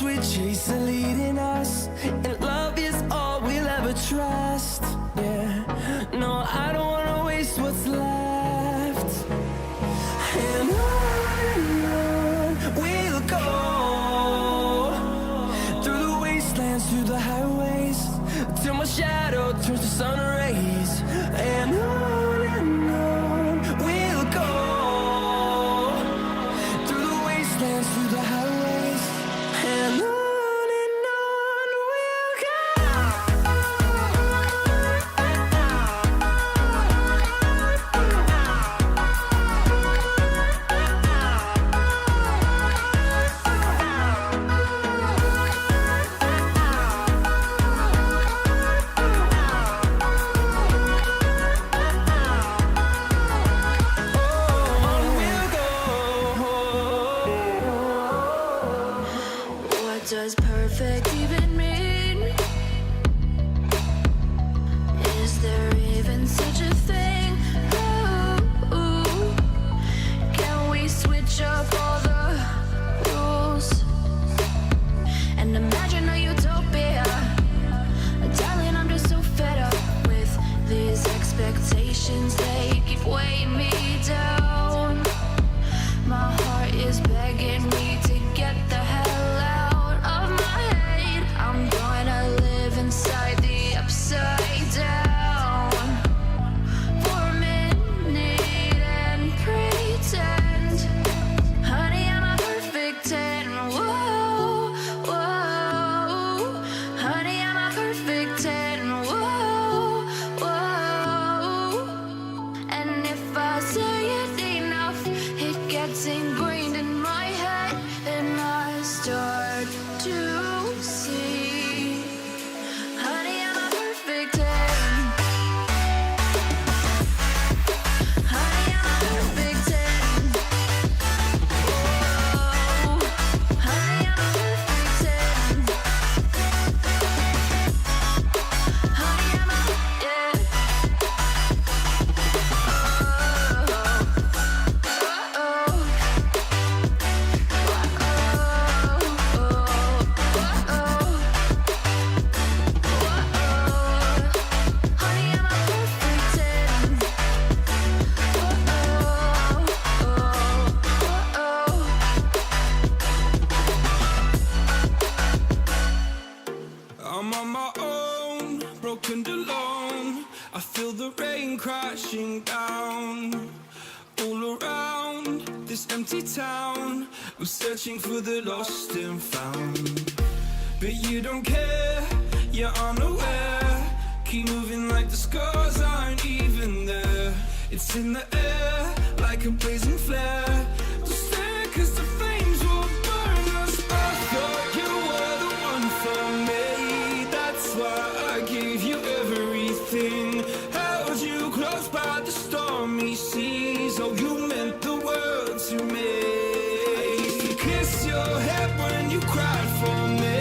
sweet chaser leading us, and love is all we'll ever trust. Yeah, no, I don't wanna waste what's left. And on we'll go, through the wastelands, through the highways, till my shadow turns to sun rays. And on we'll go, through the wastelands, through the highways, and on we'll go. What does perfect even mean? Is there even such a thing? Ooh, can we switch up all the rules and imagine a utopia? Darling, I'm just so fed up with these expectations. They keep weighing me down. My heart is begging me to get the hell out of my head. I'm gonna live inside the upside down for a minute and pretend, honey, I'm a perfect 10. Whoa, whoa, honey, I'm a perfect 10. Whoa, whoa, and if I say it enough, it gets ingrained in my head, and I start to see, honey, I'm a perfect 10. Honey, I'm a perfect 10. Whoa, honey, I'm a perfect 10. Honey, I'm a, yeah. I'm on my own, broken and alone. I feel the rain crashing down all around this empty town. I'm searching for the lost and found, but you don't care, you're unaware. Keep moving like the scars aren't even there. It's in the air like a blazing flare. Don't stare 'cause the flames will burn us. I thought you were the one for me, that's why I gave you everything. Held you close by the stormy seas. Oh, you meant the world to me. I used to kiss your head when you cried for me,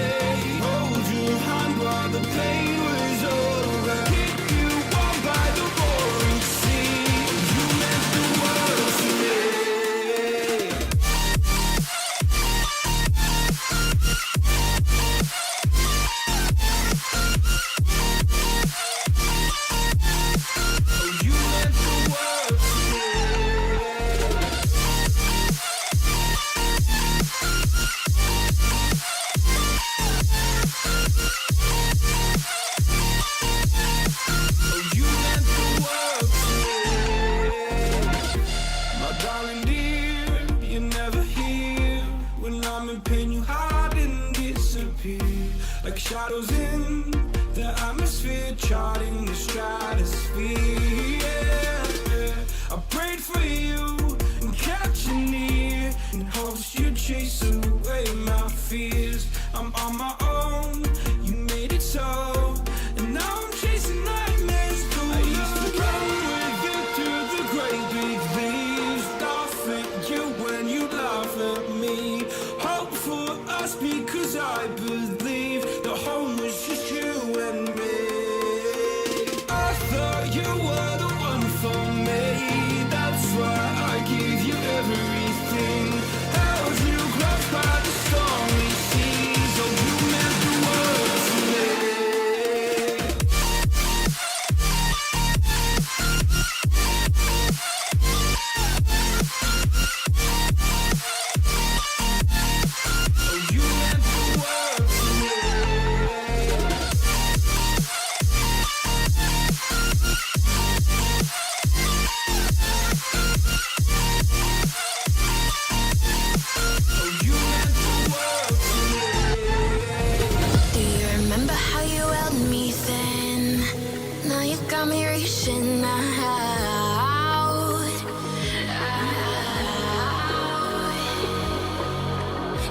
hold your hand while the pain was over, keep you warm by the roaring sea. You meant the world to me. Oh, you meant the world to me. Oh, you meant the world to me. My darling dear, you're never here. When I'm in pain, you hide and disappear like shadows in the atmosphere, charting the stratosphere. Yeah. I prayed for you and kept you near in hopes you'd chase away my fears. I'm on my own, you made it so, and now I'm chasing nightmares through. I used to run with you through the great big leaves, laugh at you when you laugh at me. Hope for us because I believe the home was just you and me. I thought you were the one for me, that's why I gave you everything. Held you close by the stormy seas.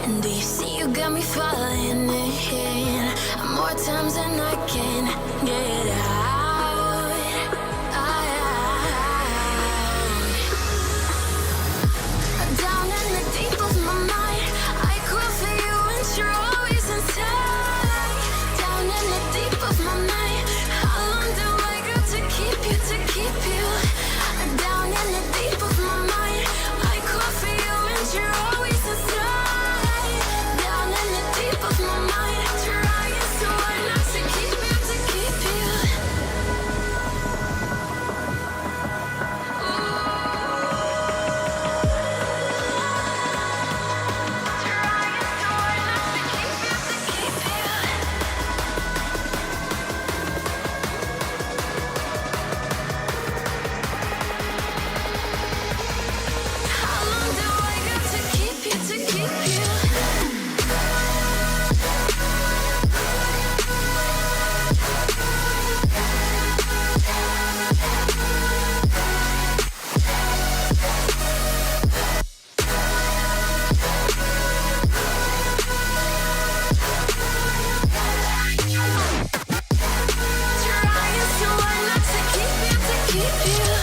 Do you see you got me falling in more times than I can get out? Down in the deep of my mind, I call for you and you're always inside. Down in the deep of my mind, how long do I got to keep you, to keep you? Down in the deep of my mind, I call for you and you're always inside. Down in the deep of my mind, trying so hard not to keep you, to keep you. How long do I got to keep you, to keep you? Trying so hard not to keep you, to keep you.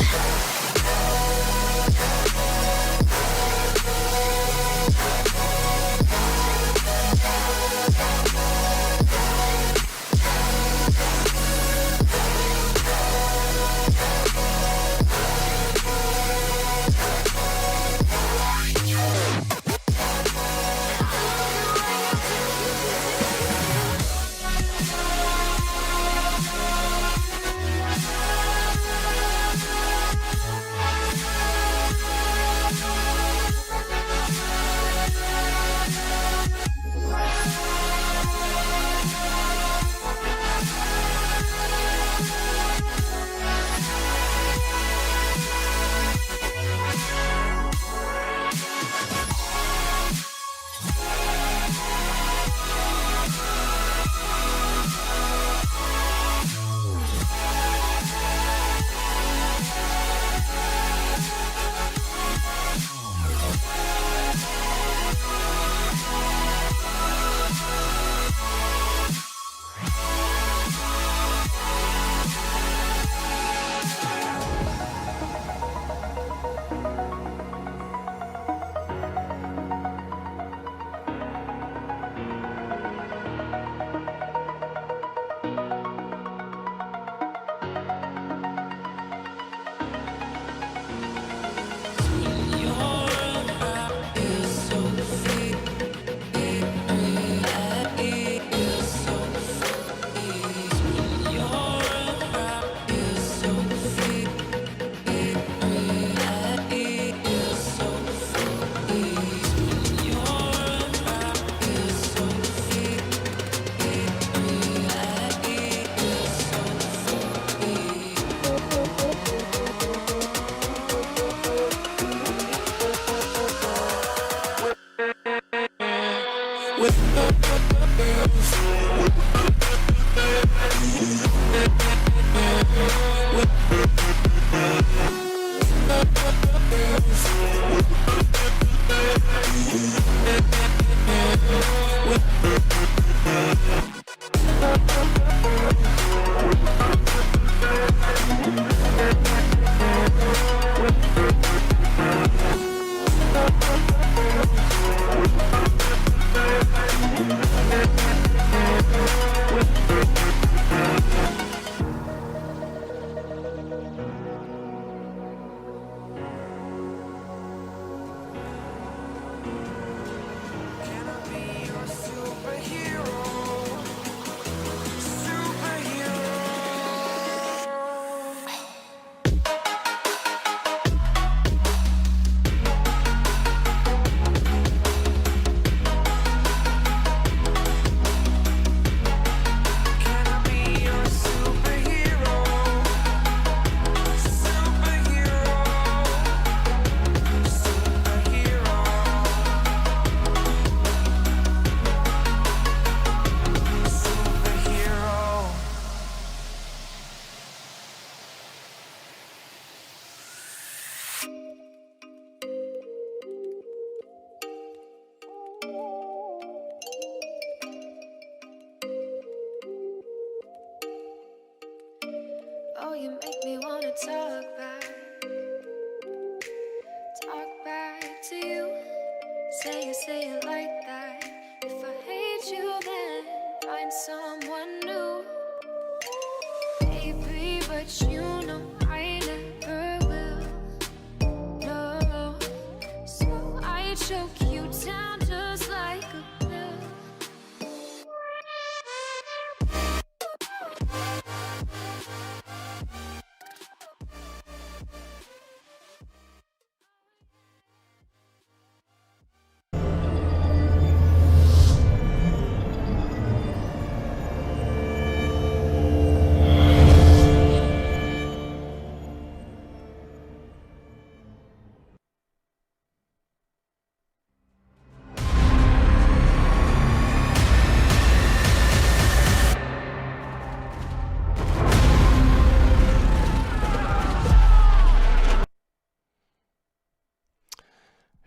say it like that. If I hate you, then find someone new. Baby, but you know I never will. No, so I choke you down just like a pill.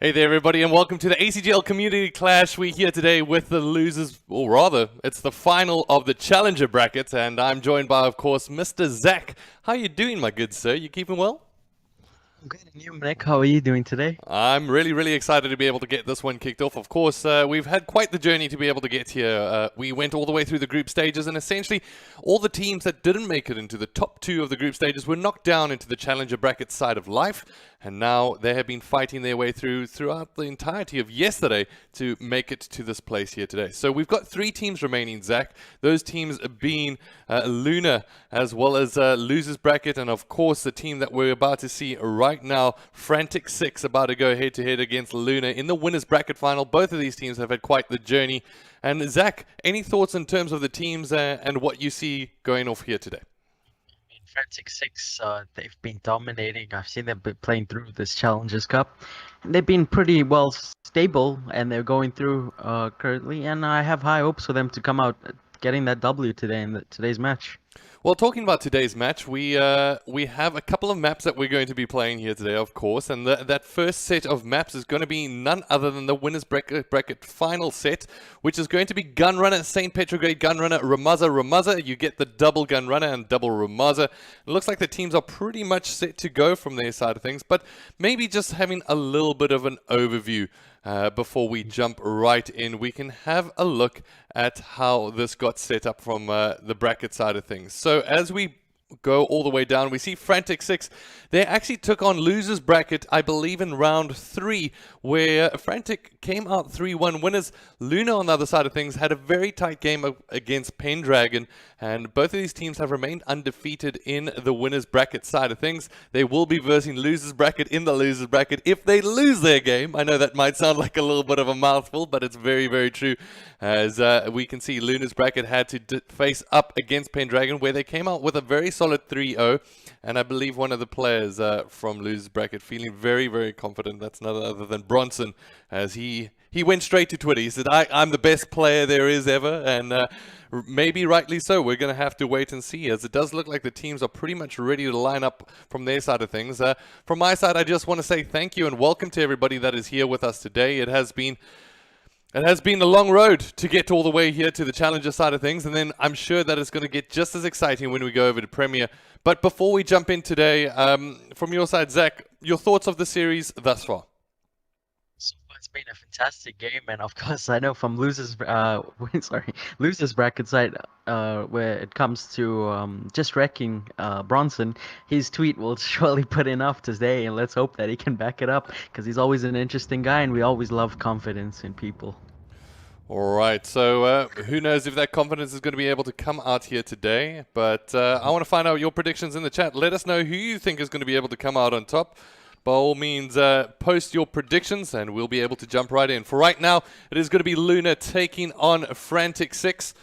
Hey there everybody and welcome to the ACGL Community Clash. We're here today with the losers, or rather, it's the final of the Challenger Bracket, and I'm joined by, of course, Mr. Zach. How are you doing, my good sir? You keeping well? Good, and you, Nick? How are you doing today? I'm really excited to be able to get this one kicked off. Of course, we've had quite the journey to be able to get here. We went all the way through the group stages, and essentially all the teams that didn't make it into the top two of the group stages were knocked down into the Challenger Bracket side of life, and now they have been fighting their way throughout the entirety of yesterday to make it to this place here today. So we've got three teams remaining, Zach. Those teams being Luna, as well as Losers Bracket, and of course the team that we're about to see right now, Frantic 6, about to go head-to-head against Luna in the Winners Bracket final. Both of these teams have had quite the journey. And Zach, any thoughts in terms of the teams and what you see going off here today? Frantic 6, they've been dominating. I've seen them playing through this Challengers Cup. They've been pretty well stable, and they're going through currently, and I have high hopes for them to come out getting that W today in today's match. Well, talking about today's match, we have a couple of maps that we're going to be playing here today, of course, and that first set of maps is going to be none other than the Winners Bracket final set, which is going to be Gunrunner, St. Petrograd Gunrunner, Ramaza. You get the double Gunrunner and double Ramaza. It looks like the teams are pretty much set to go from their side of things, but maybe just having a little bit of an overview before we jump right in. We can have a look at how this got set up from the bracket side of things. So as we go all the way down, we see Frantic 6. They actually took on Losers Bracket, I believe, in round 3, where Frantic came out 3-1 winners. Luna, on the other side of things, had a very tight game against Pendragon, and both of these teams have remained undefeated in the Winners Bracket side of things. They will be versing Losers Bracket in the Losers Bracket if they lose their game. I know that might sound like a little bit of a mouthful, but it's very true, as we can see Luna's Bracket had to face up against Pendragon, where they came out with a very solid 3-0, and I believe one of the players from Losers Bracket feeling very confident. That's none other than Bronson, as he went straight to Twitter. He said, I'm the best player there is ever, and maybe rightly so. We're going to have to wait and see, as it does look like the teams are pretty much ready to line up from their side of things. From my side, I just want to say thank you and welcome to everybody that is here with us today. It has been a long road to get all the way here to the Challenger side of things, and then I'm sure that it's going to get just as exciting when we go over to Premier. But before we jump in today, from your side, Zach, your thoughts of the series thus far? So it's been a fantastic game, and of course, I know from Losers Bracket side, where it comes to just wrecking Bronson, his tweet will surely put enough today, and let's hope that he can back it up, because he's always an interesting guy, and we always love confidence in people. All right, so who knows if that confidence is going to be able to come out here today, but I want to find out your predictions in the chat. Let us know who you think is going to be able to come out on top. By all means, post your predictions and we'll be able to jump right in. For right now, it is going to be Luna taking on Frantic 6.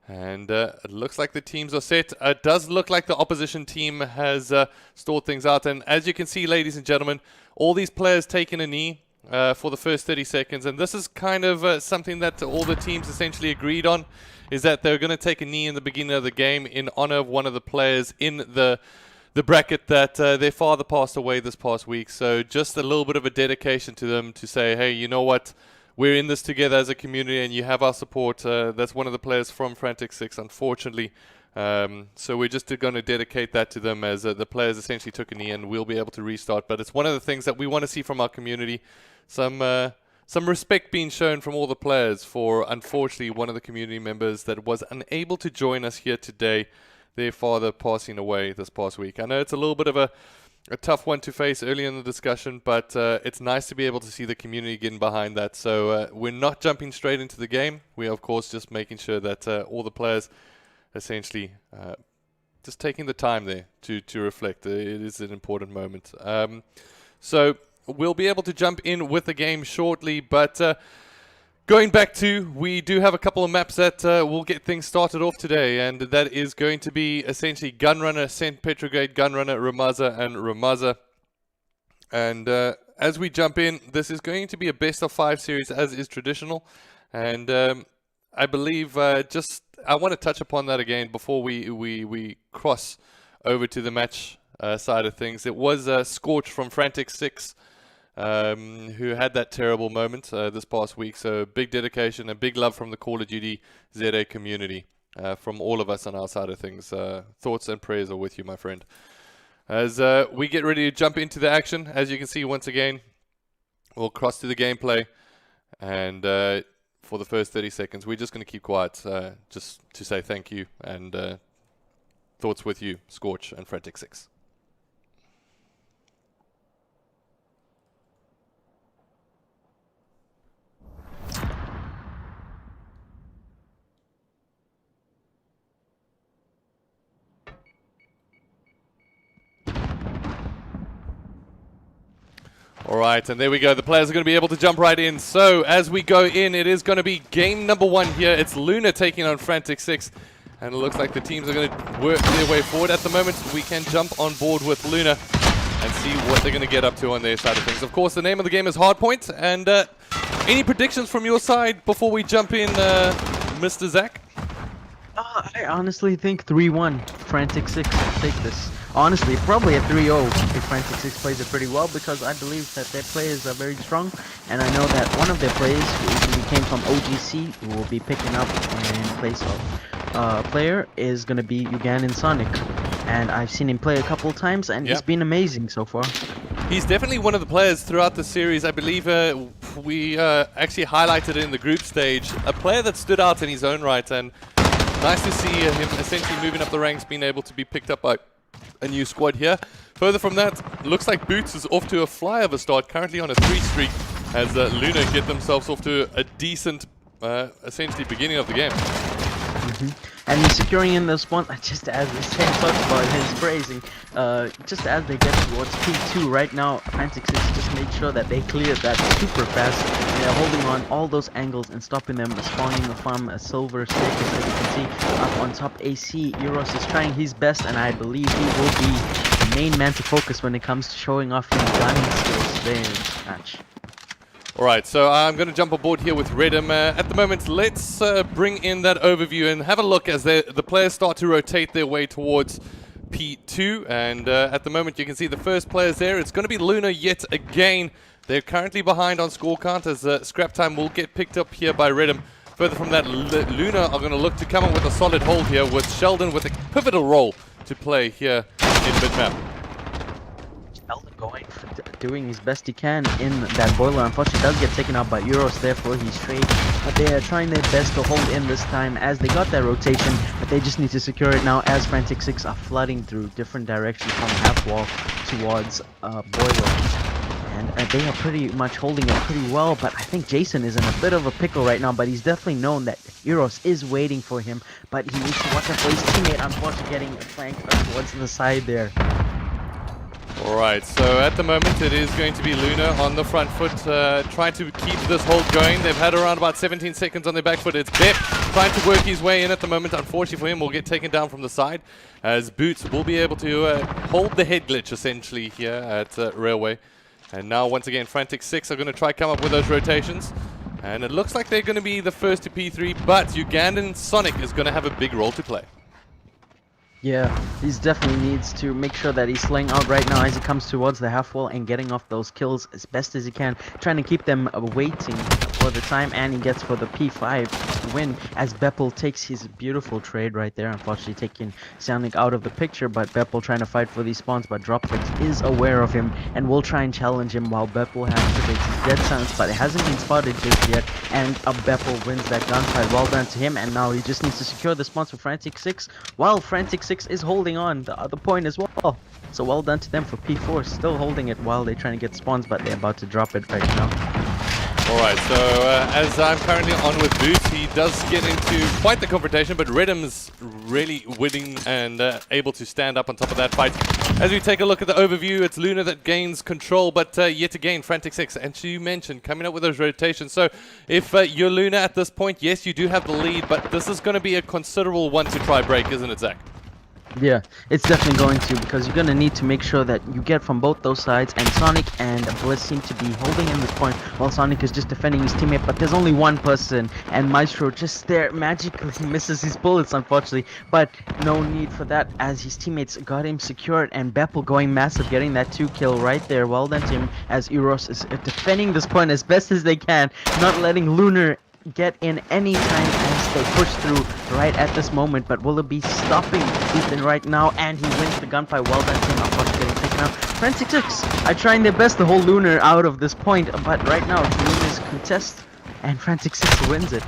And it looks like the teams are set. It does look like the opposition team has stored things out. And as you can see, ladies and gentlemen, all these players taking a knee for the first 30 seconds. And this is kind of something that all the teams essentially agreed on, is that they're going to take a knee in the beginning of the game in honor of one of the players in the bracket that their father passed away this past week. So just a little bit of a dedication to them to say, hey, you know what? We're in this together as a community and you have our support. That's one of the players from Frantic 6, unfortunately. So we're just going to dedicate that to them, as the players essentially took a knee and we'll be able to restart. But it's one of the things that we want to see from our community. Some some respect being shown from all the players for, unfortunately, one of the community members that was unable to join us here today, their father passing away this past week. I know it's a little bit of a tough one to face early in the discussion, but it's nice to be able to see the community getting behind that. So we're not jumping straight into the game. We're, of course, just making sure that all the players essentially just taking the time there to reflect. It is an important moment. So we'll be able to jump in with the game shortly, but going back to, we do have a couple of maps that will get things started off today, and that is going to be essentially Gunrunner, St. Petrograd, Gunrunner, Ramaza, and Ramaza. And as we jump in, this is going to be a best of 5 series, as is traditional. And I believe I want to touch upon that again before we cross over to the match side of things. It was Scorch from Frantic 6 who had that terrible moment this past week. So big dedication and big love from the Call of Duty ZA community, from all of us on our side of things. Thoughts and prayers are with you, my friend. As we get ready to jump into the action, as you can see once again, we'll cross to the gameplay, and for the first 30 seconds, we're just going to keep quiet, just to say thank you, and thoughts with you, Scorch and Frantic 6. Alright, and there we go. The players are going to be able to jump right in. So, as we go in, it is going to be game number 1 here. It's Luna taking on Frantic 6. And it looks like the teams are going to work their way forward. At the moment, we can jump on board with Luna and see what they're going to get up to on their side of things. Of course, the name of the game is Hardpoint. And any predictions from your side before we jump in, Mr. Zach? I honestly think 3-1. Frantic 6 will take this. Honestly, probably a 3-0 if Frantic 6 plays it pretty well, because I believe that their players are very strong, and I know that one of their players who came from OGC, who will be picking up in place of player, is going to be Ugandan Sonic, and I've seen him play a couple times, and he's been amazing so far. He's definitely one of the players throughout the series. I believe we actually highlighted it in the group stage, a player that stood out in his own right, and nice to see him essentially moving up the ranks, being able to be picked up by a new squad here. Further from that, looks like Boots is off to a fly of a start, currently on a 3 streak, as Luna get themselves off to a decent, essentially, beginning of the game. And he's securing in the spawn, just as the same talked about his phrasing, just as they get towards P2 right now, Frantic 6 just made sure that they cleared that super fast. They're holding on all those angles and stopping them, spawning the farm a silver staircase, as you can see, up on top. AC Euros is trying his best, and I believe he will be the main man to focus when it comes to showing off his gunning skills there in this match. Alright, so I'm going to jump aboard here with Redham. At the moment, let's bring in that overview and have a look as the players start to rotate their way towards P2. And at the moment, you can see the first players there. It's going to be Luna yet again. They're currently behind on score count, as scrap time will get picked up here by Redham. Further from that, Luna are going to look to come up with a solid hold here, with Sheldon with a pivotal role to play here in mid-map. Sheldon going, doing his best he can in that boiler. Unfortunately, does get taken out by Euros, therefore he's trade. But they are trying their best to hold in this time, as they got that rotation, but they just need to secure it now, as Frantic 6 are flooding through different directions from half wall towards boiler. And they are pretty much holding it pretty well, but I think Jason is in a bit of a pickle right now, but he's definitely known that Euros is waiting for him, but he needs to watch out for his teammate, unfortunately getting flanked towards the side there. Alright, so at the moment it is going to be Luna on the front foot, trying to keep this hold going. They've had around about 17 seconds on their back foot. It's Bep trying to work his way in at the moment. Unfortunately for him, will get taken down from the side, as Boots will be able to hold the head glitch essentially here at Railway. And now once again, Frantic 6 are going to try come up with those rotations. And it looks like they're going to be the first to P3, but Ugandan Sonic is going to have a big role to play. Yeah, he definitely needs to make sure that he's slaying out right now as he comes towards the half wall and getting off those kills as best as he can, trying to keep them waiting for the time, and he gets for the P5 win as Beppel takes his beautiful trade right there. Unfortunately taking Sonic out of the picture, but Beppel trying to fight for these spawns, but Droplex is aware of him and will try and challenge him while Beppel activates his dead silence, but it hasn't been spotted just yet, and Beppel wins that gunfight. Well done to him, and now he just needs to secure the spawns for Frantic 6, while Frantic 6 is holding on the other point as well. So well done to them for P4, still holding it while they're trying to get spawns, but they're about to drop it right now. Alright, so as I'm currently on with Boots, he does get into quite the confrontation, but Redham's really winning and able to stand up on top of that fight. As we take a look at the overview, it's Luna that gains control, but yet again, Frantic 6, and you mentioned coming up with those rotations. So if you're Luna at this point, yes, you do have the lead, but this is going to be a considerable one to try break, isn't it, Zach? Yeah, it's definitely going to, because you're going to need to make sure that you get from both those sides, and Sonic and Bliss seem to be holding in this point while Sonic is just defending his teammate, but there's only one person, and Maestro just there magically misses his bullets, unfortunately, but no need for that as his teammates got him secured, and Beppel going massive, getting that 2 kill right there. Well done to him as Eros is defending this point as best as they can, not letting Lunar get in any time as they push through right at this moment, but will it be stopping Ethan right now, and he wins the gunfight. Well done to him, unfortunately getting taken out. Frantic 6 are trying their best to hold Lunar out of this point, but right now it's Lunar's contest, and Frantic 6 wins it.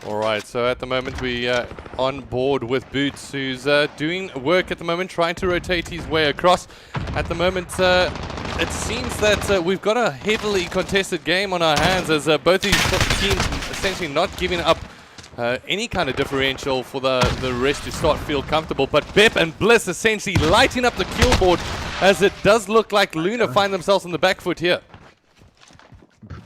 Alright, so at the moment we are on board with Boots, who's doing work at the moment, trying to rotate his way across. At the moment, it seems that we've got a heavily contested game on our hands, as both these teams essentially not giving up any kind of differential for the rest to start feel comfortable. But Bep and Bliss essentially lighting up the kill board, as it does look like Luna find themselves on the back foot here.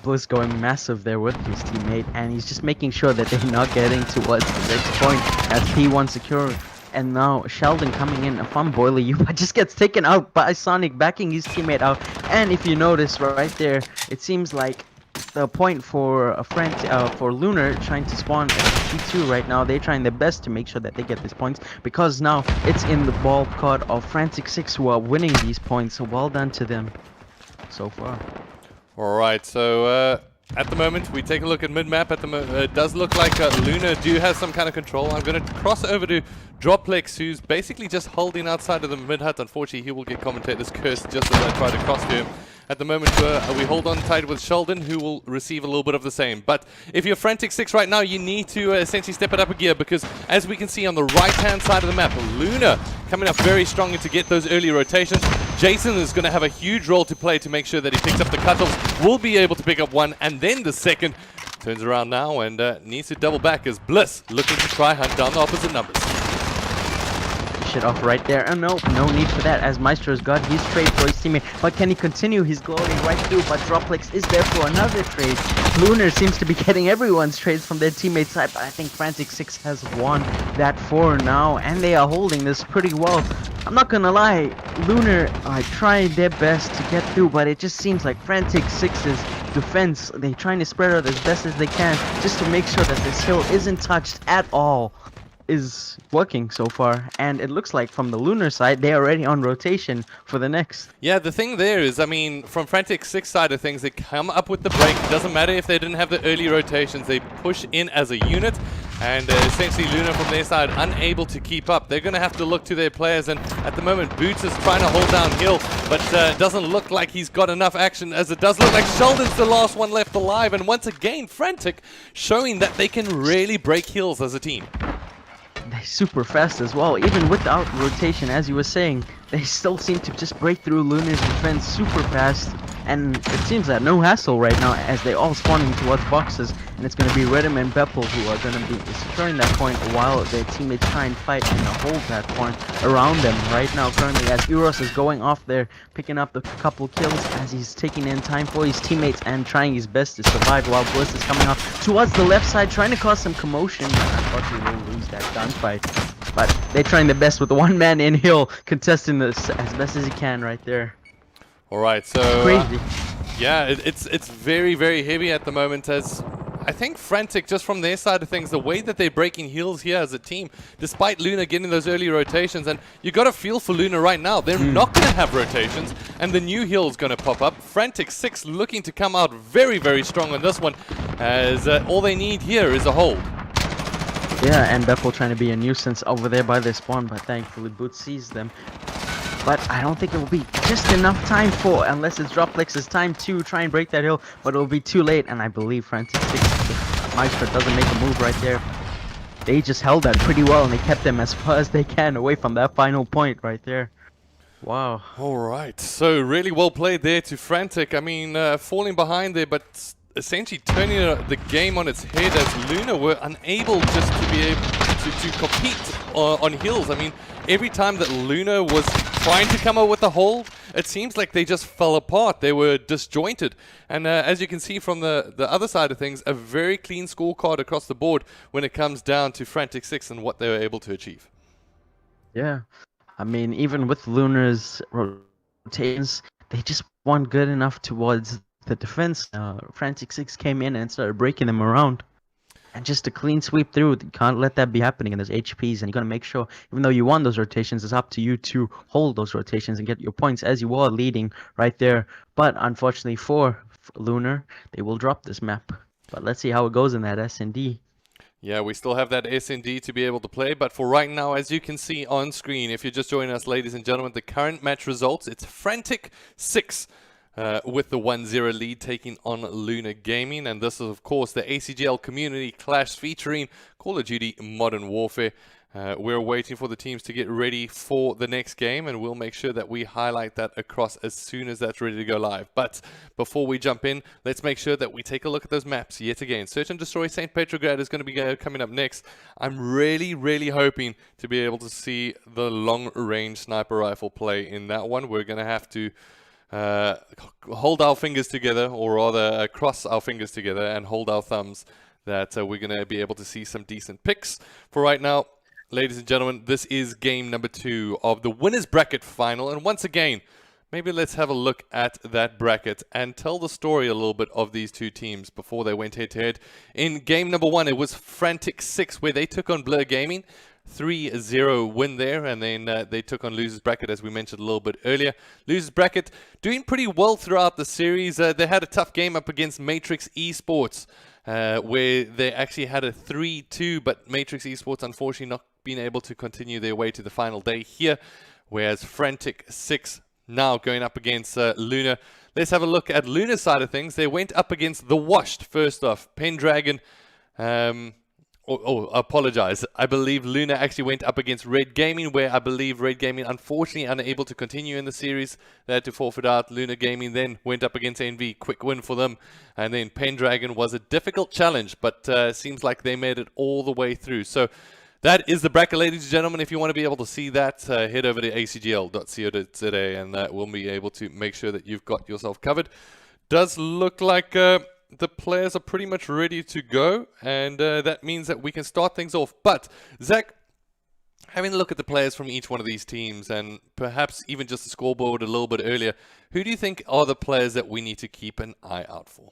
Bliss going massive there with his teammate, and he's just making sure that they're not getting towards the next point as P1 secure. And now Sheldon coming in from Boiler U, but just gets taken out by Sonic, backing his teammate out. And if you notice right there, it seems like the point for a friend, for Lunar trying to spawn P2 right now. They're trying their best to make sure that they get these points, because now it's in the ball court of Frantic 6 who are winning these points. So well done to them so far. Alright, so at the moment we take a look at mid-map. At the it does look like Luna do have some kind of control. I'm going to cross over to Droplex, who's basically just holding outside of the mid-hut. Unfortunately, he will get commentator's curse just as I try to cross to him. At the moment, we hold on tight with Sheldon, who will receive a little bit of the same. But if you're Frantic 6 right now, you need to essentially step it up a gear, because as we can see on the right-hand side of the map, Luna coming up very strongly to get those early rotations. Jason is going to have a huge role to play to make sure that he picks up the cutoffs. Will be able to pick up one and then the second. Turns around now and needs to double back as Bliss looking to try hunt down the opposite numbers. Shit off right there. Oh no need for that, as Maestro's got his trade for his teammate, but can he continue his glory right through? But Droplex is there for another trade. Lunar seems to be getting everyone's trades from their teammate side, but I think Frantic 6 has won that for now, and they are holding this pretty well. I'm not gonna lie, Lunar are trying their best to get through, but it just seems like Frantic 6's defense, they're trying to spread out as best as they can just to make sure that this hill isn't touched at all, is working so far. And it looks like from the Lunar side, they're already on rotation for the next. Yeah, the thing there is, I mean, from Frantic 6 side of things, they come up with the break. It doesn't matter if they didn't have the early rotations, they push in as a unit, and essentially Luna from their side unable to keep up. They're going to have to look to their players, and at the moment Boots is trying to hold down Hill, but it doesn't look like he's got enough action, as it does look like Sheldon's the last one left alive. And once again, Frantic showing that they can really break hills as a team. They're super fast as well, even without rotation. As you were saying, they still seem to just break through Lunar's defense super fast, and it seems that no hassle right now as they all spawning towards boxes, and it's going to be Redham and Beppel who are going to be securing that point while their teammates try and fight and hold that point around them right now currently, as Eros is going off there picking up the couple kills as he's taking in time for his teammates and trying his best to survive, while Bliss is coming off towards the left side trying to cause some commotion. Unfortunately we'll lose that gunfight, but they're trying their best with the one man in Hill contesting this as best as he can right there. Alright, so Crazy. yeah, it's very, very heavy at the moment, as I think Frantic, just from their side of things, the way that they're breaking heals here as a team, despite Luna getting those early rotations, and you got to feel for Luna right now. They're not going to have rotations, and the new heal is going to pop up. Frantic 6 looking to come out very, very strong on this one, as all they need here is a hold. Yeah, and Beppo trying to be a nuisance over there by their spawn, but thankfully Boots sees them. But I don't think it will be just enough time for, unless it's Droplex's time to try and break that hill, but it will be too late, and I believe Frantic 6, if Maestro doesn't make a move right there, they just held that pretty well, and they kept them as far as they can away from that final point right there. Wow. Alright, so really well played there to Frantic. I mean, falling behind there, but essentially turning the game on its head as Luna were unable just to be able to compete on hills. I mean, every time that Luna was trying to come up with a hold, it seems like they just fell apart. They were disjointed. And as you can see from the other side of things, a very clean scorecard across the board when it comes down to Frantic 6 and what they were able to achieve. Yeah. I mean, even with Luna's rotations, they just weren't good enough towards the defense. Frantic 6 came in and started breaking them around. And just a clean sweep through. You can't let that be happening in those HPs. And you got to make sure, even though you won those rotations, it's up to you to hold those rotations and get your points as you are leading right there. But unfortunately for Lunar, they will drop this map. But let's see how it goes in that S&D. Yeah, we still have that S&D to be able to play, but for right now, as you can see on screen, if you're just joining us, ladies and gentlemen, the current match results, it's Frantic 6 with the 1-0 lead taking on Luna Gaming, and this is, of course, the ACGL Community Clash featuring Call of Duty Modern Warfare. We're waiting for the teams to get ready for the next game, and we'll make sure that we highlight that across as soon as that's ready to go live. But before we jump in, let's make sure that we take a look at those maps yet again. Search and Destroy St. Petrograd is going to be coming up next. I'm really, really hoping to be able to see the long-range sniper rifle play in that one. We're going to have to hold our fingers together, or rather cross our fingers together and hold our thumbs that we're going to be able to see some decent picks. For right now, ladies and gentlemen, this is game number 2 of the winners bracket final, and once again, maybe let's have a look at that bracket and tell the story a little bit of these two teams before they went head to head. In game number 1, it was Frantic 6 where they took on Blur Gaming. 3-0 win there, and then they took on Losers Bracket, as we mentioned a little bit earlier. Losers Bracket doing pretty well throughout the series. They had a tough game up against Matrix Esports, where they actually had a 3-2, but Matrix Esports unfortunately not being able to continue their way to the final day here, whereas Frantic 6 now going up against Luna. Let's have a look at Luna's side of things. They went up against the Washed first off. Pendragon, apologize. I believe Luna actually went up against Red Gaming, where I believe Red Gaming, unfortunately, unable to continue in the series. They had to forfeit out. Luna Gaming then went up against Envy. Quick win for them. And then Pendragon was a difficult challenge, but seems like they made it all the way through. So that is the bracket, ladies and gentlemen. If you want to be able to see that, head over to acgl.co.za, and we'll be able to make sure that you've got yourself covered. Does look like the players are pretty much ready to go, and that means that we can start things off. But, Zach, having a look at the players from each one of these teams, and perhaps even just the scoreboard a little bit earlier, who do you think are the players that we need to keep an eye out for?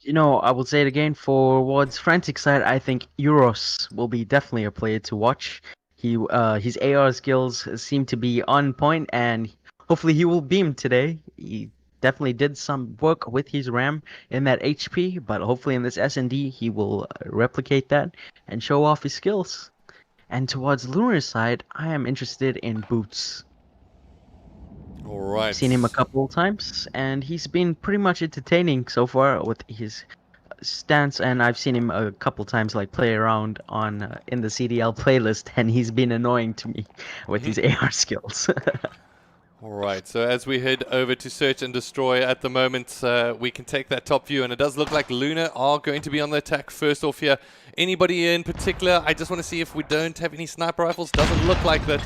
You know, I will say it again, for Ward's Frantic side, I think Euros will be definitely a player to watch. His AR skills seem to be on point, and hopefully he will beam today. He definitely did some work with his RAM in that HP, but hopefully in this S&D he will replicate that and show off his skills. And towards Lunar's side, I am interested in Boots. Alright. I've seen him a couple of times, and he's been pretty much entertaining so far with his stance, and I've seen him a couple times like play around on in the CDL playlist, and he's been annoying to me with his AR skills. Alright, so as we head over to Search and Destroy at the moment, we can take that top view, and it does look like Luna are going to be on the attack first off here. Anybody in particular? I just want to see if we don't have any sniper rifles. Doesn't look like that,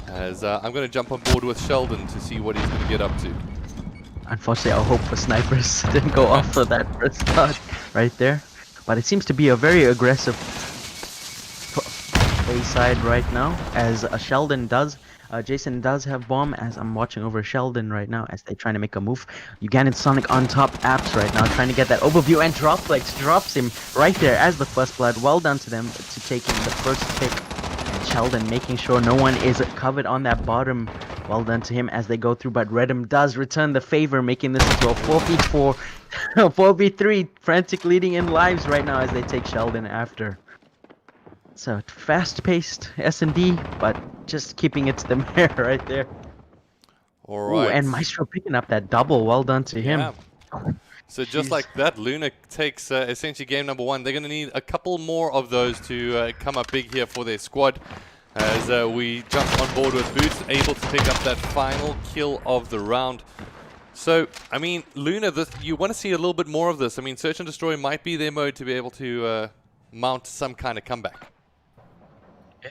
as I'm going to jump on board with Sheldon to see what he's going to get up to. Unfortunately, our hope for snipers didn't go off for that first start right there. But it seems to be a very aggressive play side right now, as Sheldon does Jason does have bomb, as I'm watching over Sheldon right now as they're trying to make a move. Ugandan Sonic on top apps right now, trying to get that overview, and Droplex drops him right there as the first blood. Well done to them to taking the first pick. And Sheldon making sure no one is covered on that bottom. Well done to him as they go through, but Redham does return the favor, making this into a 4v4, 4v3. Frantic leading in lives right now as they take Sheldon after. So fast-paced S&D, but just keeping it to the mirror right there. All Ooh, right. and Maestro picking up that double. Well done to him. Yeah. So just Jeez. like that, Luna takes essentially game number 1. They're going to need a couple more of those to come up big here for their squad. As we jump on board with Boots, able to pick up that final kill of the round. So, I mean, Luna, you want to see a little bit more of this. I mean, Search and Destroy might be their mode to be able to mount some kind of comeback. Yeah,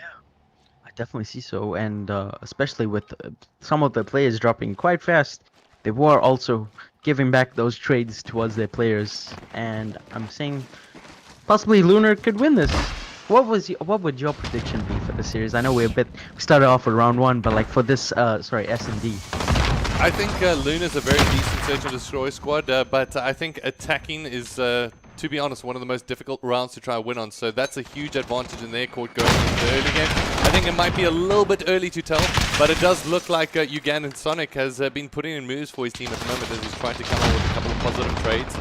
I definitely see so, and especially with some of the players dropping quite fast, they were also giving back those trades towards their players, and I'm saying possibly Lunar could win this. What would your prediction be for the series? I know we started off with round 1, but like for this S&D. I think Luna's a very decent Search and Destroy squad, but I think attacking is, to be honest, one of the most difficult rounds to try and win on. So that's a huge advantage in their court going into the early game. I think it might be a little bit early to tell, but it does look like Ugandan Sonic has been putting in moves for his team at the moment as he's trying to come up with a couple of positive trades.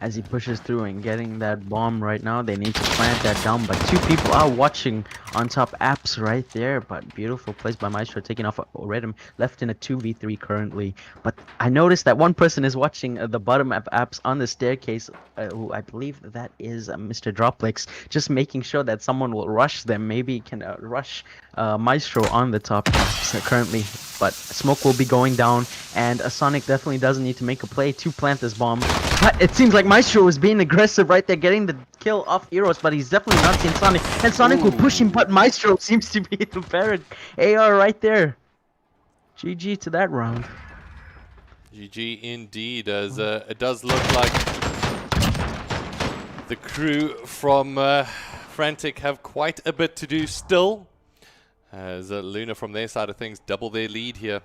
As he pushes through and getting that bomb right now, they need to plant that down, but 2 people are watching on top apps right there. But beautiful plays by Maestro, taking off Redham, left in a 2v3 currently. But I noticed that one person is watching the bottom of apps on the staircase, who I believe that is Mr. Droplex, just making sure that someone will rush them, maybe can rush Maestro on the top apps currently. But smoke will be going down, and Sonic definitely doesn't need to make a play to plant this bomb. But it seems like Maestro is being aggressive right there, getting the kill off Eros, but he's definitely not seeing Sonic. And Sonic will push him, but Maestro seems to be the better AR right there. GG to that round. GG indeed, as it does look like the crew from Frantic have quite a bit to do still. As Luna from their side of things double their lead here.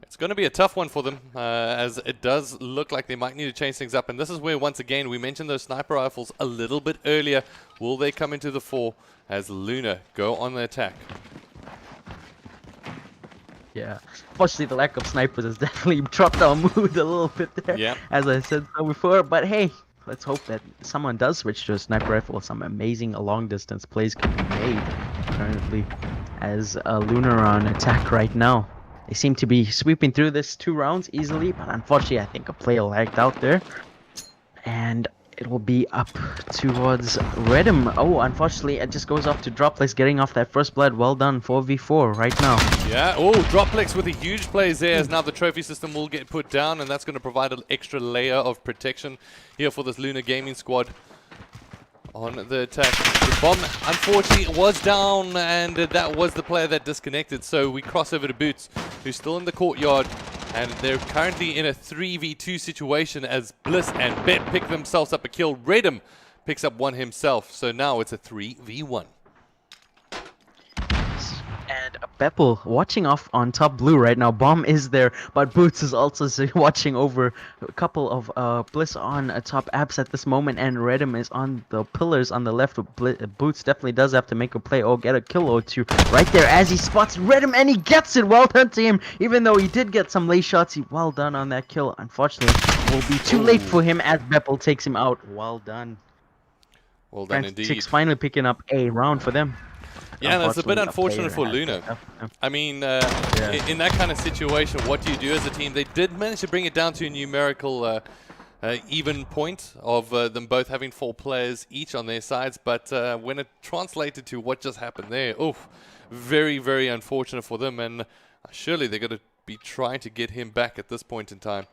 It's going to be a tough one for them, as it does look like they might need to change things up. And this is where, once again, we mentioned those sniper rifles a little bit earlier. Will they come into the fore as Luna go on the attack? Yeah, unfortunately the lack of snipers has definitely dropped our mood a little bit there, Yeah. as I said so before. But hey, let's hope that someone does switch to a sniper rifle. Some amazing long distance plays can be made currently, as Luna are on attack right now. They seem to be sweeping through this 2 rounds easily, but unfortunately I think a player lagged out there. And it will be up towards Redham. Oh, unfortunately it just goes off to Droplex, getting off that first blood. Well done, 4v4 right now. Yeah, oh, Droplex with a huge plays there, as now the trophy system will get put down, and that's going to provide an extra layer of protection here for this Luna Gaming squad. On the attack, the bomb unfortunately was down, and that was the player that disconnected. So we cross over to Boots, who's still in the courtyard, and they're currently in a 3v2 situation as Bliss and Bet pick themselves up a kill. Redham picks up one himself, so now it's a 3v1. And Beppel watching off on top blue right now. Bomb is there, but Boots is also watching over a couple of Bliss on top apps at this moment, and Redham is on the pillars on the left. Boots definitely does have to make a play or get a kill or 2 right there as he spots Redham, and he gets it. Well done to him, even though he did get some late shots. Well done on that kill. Unfortunately, it will be too late for him as Beppel takes him out. Well done. Well done Frantic indeed. finally picking up a round for them. Yeah, and it's a bit Unfortunately, unfortunate for player Luna. has- I mean, in that kind of situation, what do you do as a team? They did manage to bring it down to a numerical even point of them both having 4 players each on their sides, but when it translated to what just happened there, oof, very, very unfortunate for them, and surely they're going to be trying to get him back at this point in time.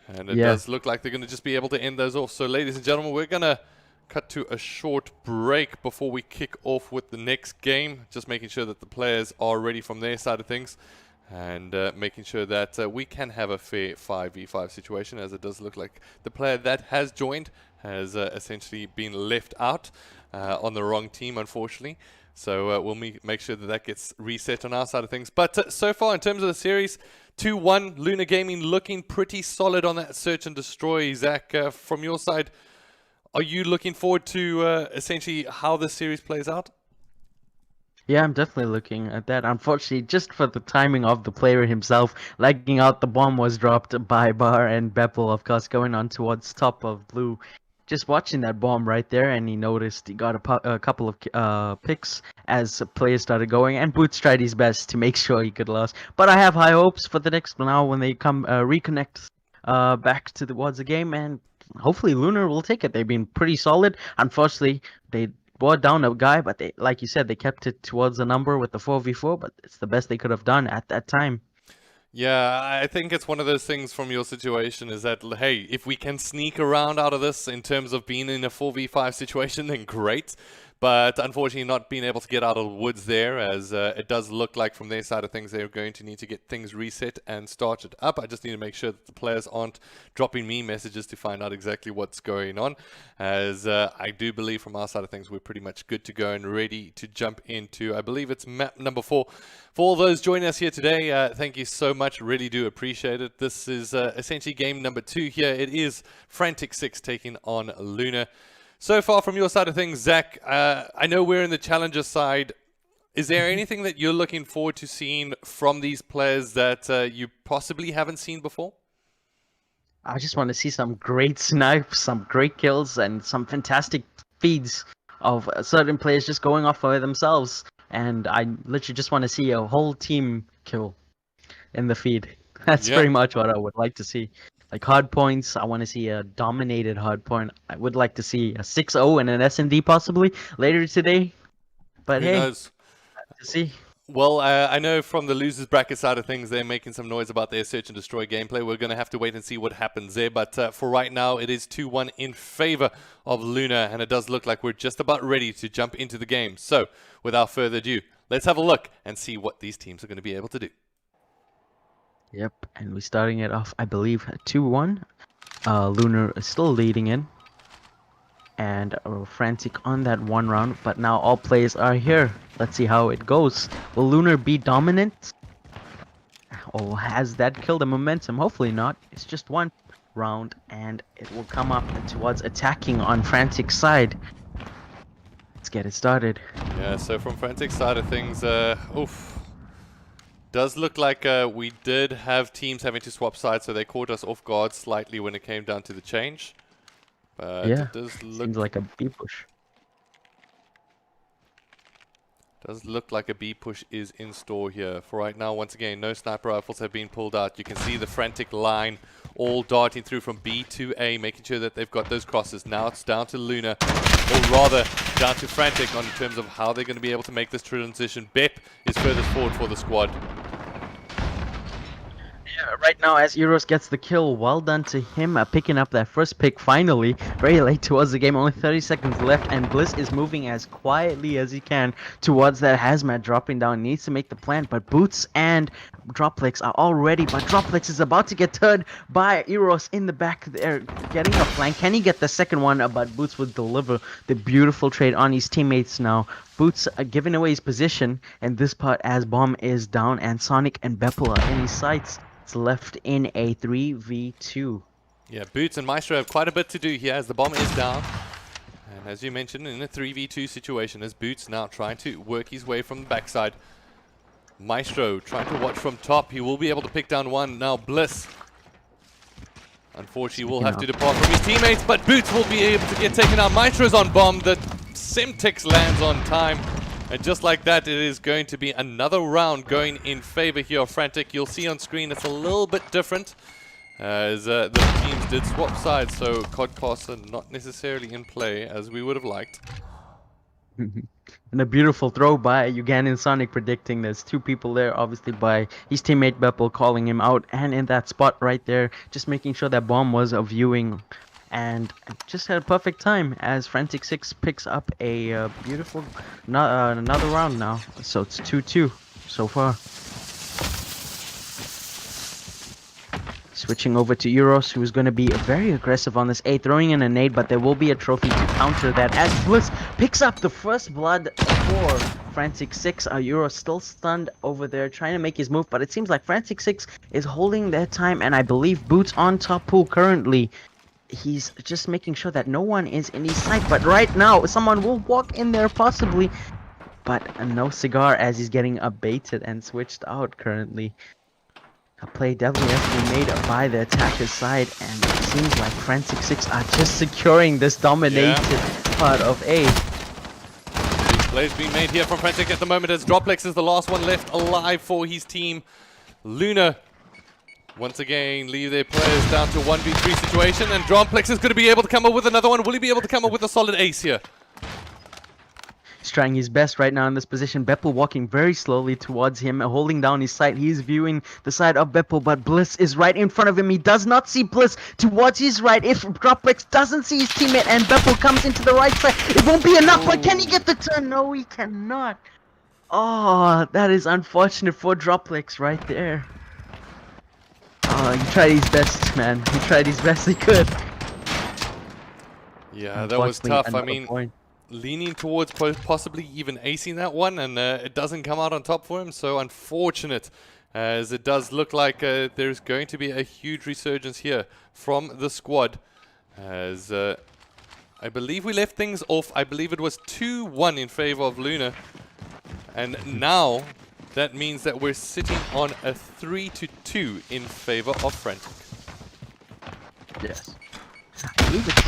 And it does look like they're going to just be able to end those off. So, ladies and gentlemen, we're going to cut to a short break before we kick off with the next game. Just making sure that the players are ready from their side of things, and making sure that we can have a fair 5v5 situation, as it does look like the player that has joined has essentially been left out on the wrong team, unfortunately. So we'll make sure that that gets reset on our side of things. But so far, in terms of the series, 2-1, Lunar Gaming looking pretty solid on that search and destroy. Zach, from your side, are you looking forward to essentially how this series plays out? Yeah, I'm definitely looking at that. Unfortunately, just for the timing of the player himself, lagging out, the bomb was dropped by Bar and Beppel, of course, going on towards top of blue. Just watching that bomb right there, and he noticed he got a couple of picks as players started going, and Boots tried his best to make sure he could last. But I have high hopes for the next one now when they come reconnect back towards the game, and hopefully Lunar will take it. They've been pretty solid. Unfortunately, they brought down a guy, but they, like you said, they kept it towards the number with the 4v4, but it's the best they could have done at that time. Yeah, I think it's one of those things from your situation is that, hey, if we can sneak around out of this in terms of being in a 4v5 situation, then great. But unfortunately not being able to get out of the woods there, as it does look like from their side of things they're going to need to get things reset and started up. I just need to make sure that the players aren't dropping me messages to find out exactly what's going on, as I do believe from our side of things we're pretty much good to go and ready to jump into, I believe it's map number 4. For all those joining us here today, thank you so much, really do appreciate it. This is essentially game number 2 here. It is Frantic 6 taking on Lunar. So far from your side of things, Zach, I know we're in the challenger side. Is there anything that you're looking forward to seeing from these players that you possibly haven't seen before? I just want to see some great snipes, some great kills, and some fantastic feeds of certain players just going off by themselves. And I literally just want to see a whole team kill in the feed. That's pretty much what I would like to see. Like hard points, I want to see a dominated hard point. I would like to see a 6-0 and an S&D possibly later today. But Who hey, knows? to see. Well, I know from the losers bracket side of things, they're making some noise about their search and destroy gameplay. We're going to have to wait and see what happens there. But for right now, it is 2-1 in favor of Lunar, and it does look like we're just about ready to jump into the game. So, without further ado, let's have a look and see what these teams are going to be able to do. Yep, and we're starting it off, I believe, 2-1. Lunar is still leading in. And Frantic on that one round, but now all players are here. Let's see how it goes. Will Lunar be dominant? Or has that killed the momentum? Hopefully not. It's just one round, and it will come up towards attacking on Frantic's side. Let's get it started. Yeah, so from Frantic's side of things, does look like we did have teams having to swap sides, so they caught us off guard slightly when it came down to the change. But yeah, it does look seems like a B push. Does look like a B push is in store here. For right now, once again, no sniper rifles have been pulled out. You can see the Frantic line all darting through from B to A, making sure that they've got those crosses. Now it's down to Lunar, or rather down to Frantic on terms of how they're going to be able to make this transition. Bep is furthest forward for the squad. Yeah, right now as Euros gets the kill, well done to him picking up that first pick finally. Very late towards the game, only 30 seconds left, and Bliss is moving as quietly as he can towards that hazmat dropping down. Needs to make the plant, but Boots and Droplex are all ready, but Droplex is about to get turned by Euros in the back there, getting a flank. Can he get the second one? But Boots will deliver the beautiful trade on his teammates now. Boots giving away his position, and this part as Bomb is down, and Sonic and Beppel are in his sights. Left in a 3v2. Yeah, Boots and Maestro have quite a bit to do here as the bomb is down. And as you mentioned, in a 3v2 situation, as Boots now trying to work his way from the backside. Maestro trying to watch from top. He will be able to pick down one. Now Bliss, unfortunately, will have to depart from his teammates, but Boots will be able to get taken out. Maestro's on bomb. The Semtex lands on time. And just like that, it is going to be another round going in favor here of Frantic. You'll see on screen it's a little bit different as the teams did swap sides, so Codcaster not necessarily in play as we would have liked. And a beautiful throw by Ugandan Sonic, predicting there's two people there, obviously by his teammate Beppel calling him out, and in that spot right there, just making sure that bomb was a viewing. And just had a perfect time as Frantic 6 picks up a beautiful another round now. So it's 2-2 so far. Switching over to Euros, who's going to be very aggressive on this A, throwing in a nade, but there will be a trophy to counter that as Bliss picks up the first blood for Frantic 6. Euros still stunned over there, trying to make his move, but it seems like Frantic 6 is holding their time, and I believe Boots on top pool currently. He's just making sure that no one is in his sight, but right now, someone will walk in there possibly, but no cigar as he's getting baited and switched out currently. A play definitely has to be made by the attacker's side, and it seems like Frantic 6 are just securing this dominated part of A. Big plays being made here from Frantic at the moment as Droplex is the last one left alive for his team. Luna once again leave their players down to 1v3 situation, and Droplex is going to be able to come up with another one. Will he be able to come up with a solid ace here? He's trying his best right now in this position. Beppel walking very slowly towards him, holding down his sight. He's viewing the side of Beppel, but Bliss is right in front of him. He does not see Bliss towards his right. If Droplex doesn't see his teammate and Beppel comes into the right side, it won't be enough. But can he get the turn? No, he cannot. Oh, that is unfortunate for Droplex right there. Oh, he tried his best, man. He tried his best he could. Yeah, that was tough. I mean, point. Leaning towards possibly even acing that one, and it doesn't come out on top for him. So unfortunate, as it does look like there's going to be a huge resurgence here from the squad. As I believe we left things off. I believe it was 2-1 in favor of Luna, and now that means that we're sitting on a 3-2 in favor of Frantic. Yes. I believe it's...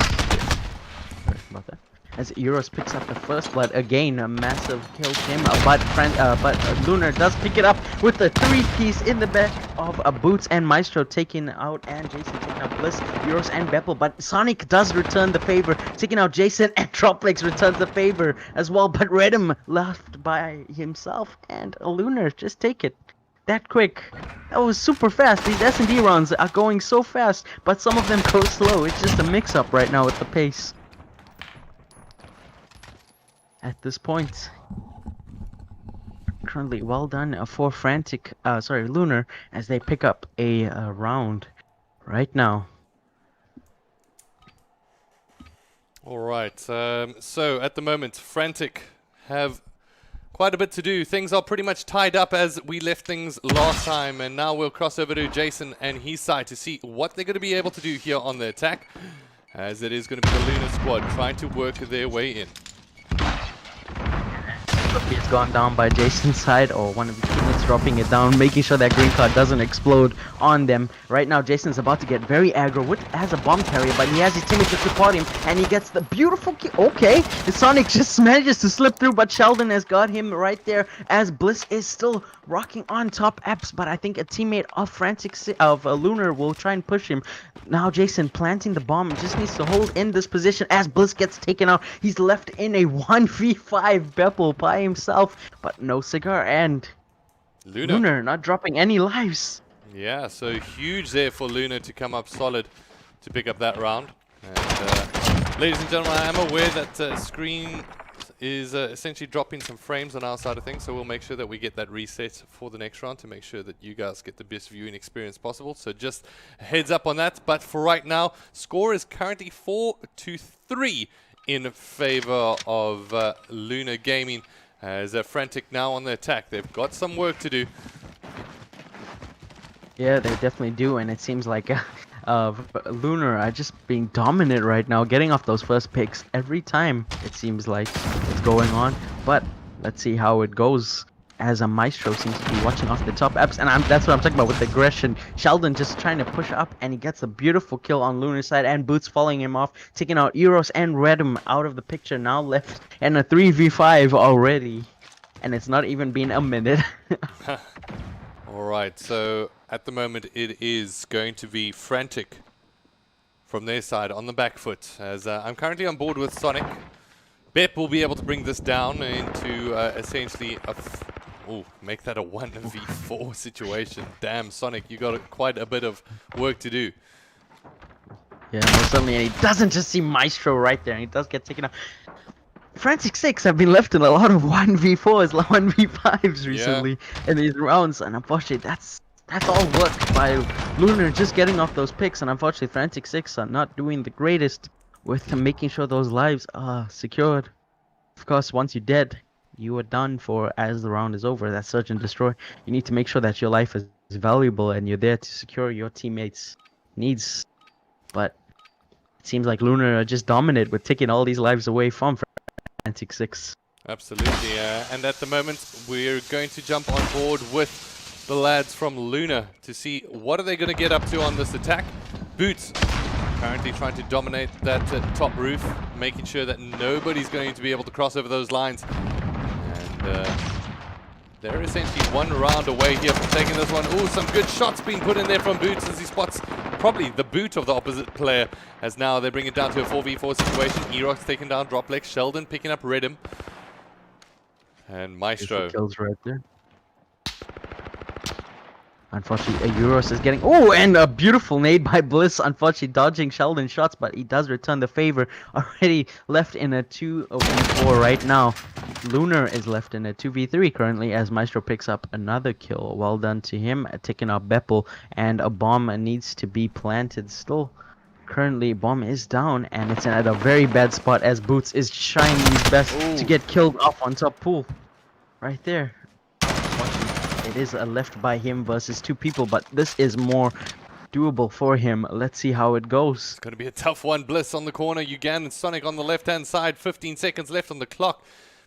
Sorry about that. As Euros picks up the first blood, again a massive kill him, but Lunar does pick it up with the 3-piece in the back of Boots and Maestro taking out, and Jason taking out Bliss, Euros and Beppel, but Sonic does return the favor, taking out Jason, and Droplex returns the favor as well, but Redham left by himself, and Lunar just take it. That quick. That was super fast. These S&D rounds are going so fast, but some of them go slow. It's just a mix-up right now with the pace. At this point, currently well done for Lunar, as they pick up a round right now. All right, so at the moment, Frantic have quite a bit to do. Things are pretty much tied up as we left things last time, and now we'll cross over to Jason and his side to see what they're going to be able to do here on the attack, as it is going to be the Luna squad trying to work their way in. It's gone down by Jason's side, or one of his teammates dropping it down, making sure that green card doesn't explode on them. Right now, Jason's about to get very aggro. Wood has a bomb carrier, but he has his teammate to support him, and he gets the beautiful kill. Okay, Sonic just manages to slip through, but Sheldon has got him right there, as Bliss is still rocking on top apps, but I think a teammate of Lunar will try and push him. Now Jason planting the bomb, just needs to hold in this position as Bliss gets taken out. He's left in a 1v5 Beppel by himself, but no cigar, and Lunar not dropping any lives. Yeah, so huge there for Luna to come up solid to pick up that round. And ladies and gentlemen, I am aware that screen is essentially dropping some frames on our side of things, so we'll make sure that we get that reset for the next round to make sure that you guys get the best viewing experience possible. So just a heads up on that. But for right now, score is currently 4-3 in favor of Luna Gaming, as Frantic now on the attack. They've got some work to do. Yeah, they definitely do, and it seems like Lunar are just being dominant right now, getting off those first picks every time, it seems like it's going on. But let's see how it goes, as a Maestro seems to be watching off the top apps, and that's what I'm talking about with aggression. Sheldon just trying to push up, and he gets a beautiful kill on Lunar's side, and Boots following him off, taking out Euros and Redham out of the picture, now left in a 3v5 already, and it's not even been a minute. Alright, so at the moment it is going to be Frantic from their side on the back foot, as I'm currently on board with Sonic. Bep will be able to bring this down into essentially a make that a 1v4 situation. Damn, Sonic, you got quite a bit of work to do. Yeah, most certainly, and he doesn't just see Maestro right there, and he does get taken out. Frantic 6 have been left in a lot of 1v4s, 1v5s recently in these rounds, and unfortunately that's all worked by Lunar just getting off those picks, and unfortunately Frantic 6 are not doing the greatest with making sure those lives are secured. Of course, once you're dead, you are done for as the round is over. That's search and destroy. You need to make sure that your life is valuable and you're there to secure your teammates' needs. But it seems like Lunar are just dominant with taking all these lives away from Frantic 6. Absolutely, and at the moment we're going to jump on board with the lads from Luna to see what are they going to get up to on this attack. Boots currently trying to dominate that top roof, making sure that nobody's going to be able to cross over those lines. And they're essentially one round away here from taking this one. Ooh, some good shots being put in there from Boots as he spots probably the boot of the opposite player, as now they bring it down to a 4v4 situation. Erox taking down Droplex, Sheldon picking up Redham, and Maestro. Kills right there. Unfortunately, Euros is getting... Oh, and a beautiful nade by Bliss. Unfortunately, dodging Sheldon's shots, but he does return the favor. Already left in a 2v4 right now. Lunar is left in a 2v3 currently as Maestro picks up another kill. Well done to him, taking out Beppel, and a bomb needs to be planted still. Currently, bomb is down, and it's at a very bad spot as Boots is trying his best to get killed off on top pool. Right there. It is a left by him versus two people, but this is more doable for him. Let's see how it goes. It's going to be a tough one. Bliss on the corner, Ugan and Sonic on the left-hand side. 15 seconds left on the clock.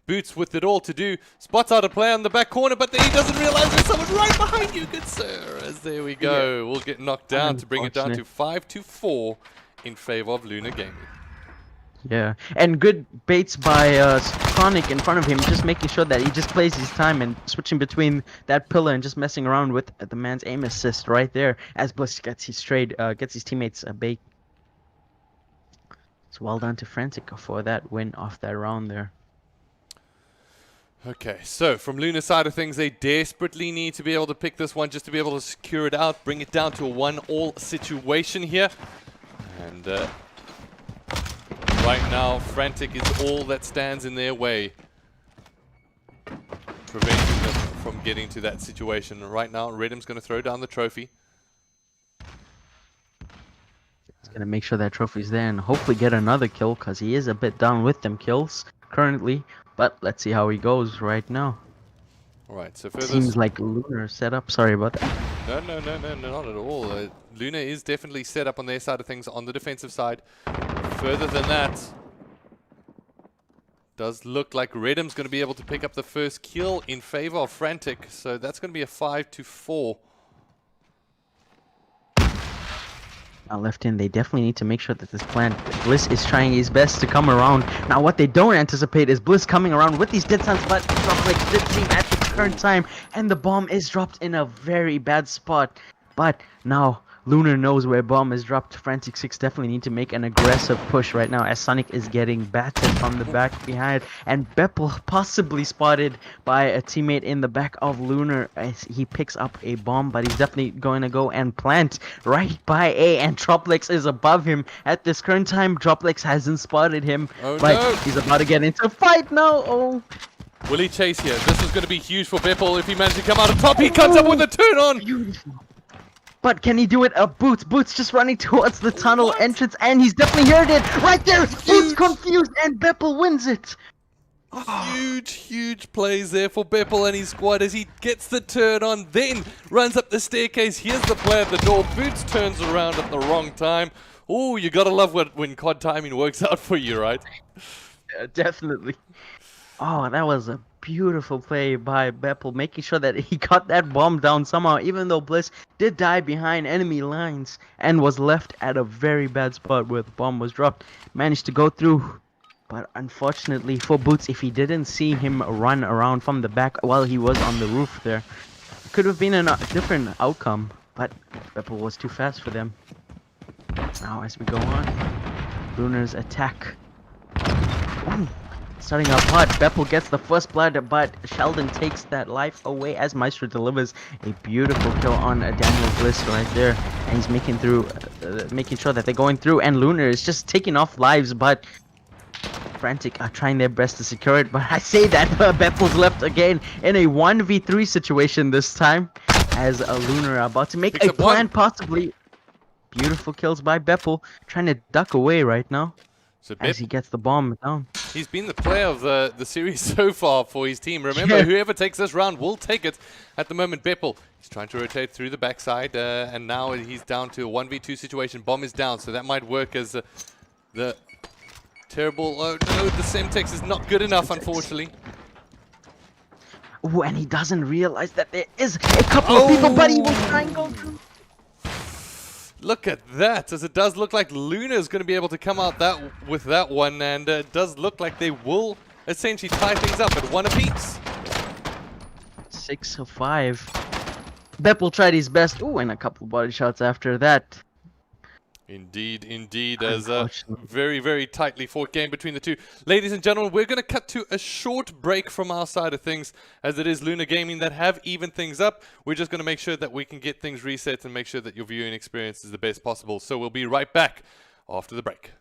Boots with it all to do. Spots out a player on the back corner, but then he doesn't realize there's someone right behind you, good sir. As there we go. We'll get knocked down to bring it down to 5-4 in favor of Luna Gaming. Yeah, and good baits by Sonic in front of him, just making sure that he just plays his time and switching between that pillar and just messing around with the man's aim assist right there as Bliss gets his trade, gets his teammates a bait. So well done to Frantic for that win off that round there. Okay, so from Luna's side of things, they desperately need to be able to pick this one just to be able to secure it out, bring it down to a 1-all situation here. And right now, Frantic is all that stands in their way, preventing them from getting to that situation. Right now, Redham's going to throw down the trophy. He's going to make sure that trophy's there and hopefully get another kill, because he is a bit down with them kills currently. But let's see how he goes right now. Alright, so further... Seems like Lunar set up. Sorry about that. No, not at all. Luna is definitely set up on their side of things on the defensive side. Further than that, does look like Redham's going to be able to pick up the first kill in favor of Frantic. So that's going to be a 5-4. Now left in, they definitely need to make sure that this plan, Bliss is trying his best to come around. Now what they don't anticipate is Bliss coming around with these dead sounds, but Droplex did seem at the current time, and the bomb is dropped in a very bad spot. But now Lunar knows where bomb is dropped. Frantic 6 definitely need to make an aggressive push right now as Sonic is getting battered from the back behind, and Beppel possibly spotted by a teammate in the back of Lunar as he picks up a bomb, but he's definitely going to go and plant right by A, and Droplex is above him at this current time. Droplex hasn't spotted him, but he's about to get into a fight now. Oh. Will he chase here? This is going to be huge for Beppel if he manages to come out on top. He comes up with a turn on. Beautiful. But can he do it? Boots just running towards the tunnel entrance, and he's definitely heard it right there. Boots confused, and Beppel wins it. Huge plays there for Beppel and his squad as he gets the turn on, then runs up the staircase. Here's the play at the door. Boots turns around at the wrong time. Oh, you gotta love when COD timing works out for you, right? Yeah, definitely. Oh, that was a beautiful play by Beppel, making sure that he got that bomb down somehow, even though Bliss did die behind enemy lines and was left at a very bad spot where the bomb was dropped. Managed to go through, but unfortunately for Boots, if he didn't see him run around from the back while he was on the roof there, it could have been a different outcome, but Beppel was too fast for them. Now as we go on, Lunar's attack. Ooh. Starting out hot, Beppel gets the first blood, but Sheldon takes that life away as Maestro delivers a beautiful kill on Daniel Bliss right there. And he's making sure that they're going through, and Lunar is just taking off lives, but Frantic are trying their best to secure it. But I say that Beppel's left again in a 1v3 situation this time. as a Lunar about to make Picks a up one. plan, possibly. Beautiful kills by Beppel, trying to duck away right now So as he gets the bomb down. he's been the player of the series so far for his team. Remember, whoever takes this round will take it. At the moment, Beppel, he's trying to rotate through the backside, and now he's down to a 1v2 situation. Bomb is down, so that might work as the terrible... Oh no, the Semtex is not good enough, unfortunately. Ooh, and he doesn't realize that there is a couple of people, but he will try and go through. Look at that, as it does look like Luna is going to be able to come out with that one, and it does look like they will essentially tie things up at one apiece. 6 of 5. Beppel tried his best. Ooh, and a couple body shots after that. Indeed, indeed, as a very, very tightly fought game between the two. Ladies and gentlemen, we're going to cut to a short break from our side of things, as it is Luna Gaming that have evened things up. We're just going to make sure that we can get things reset and make sure that your viewing experience is the best possible. So we'll be right back after the break.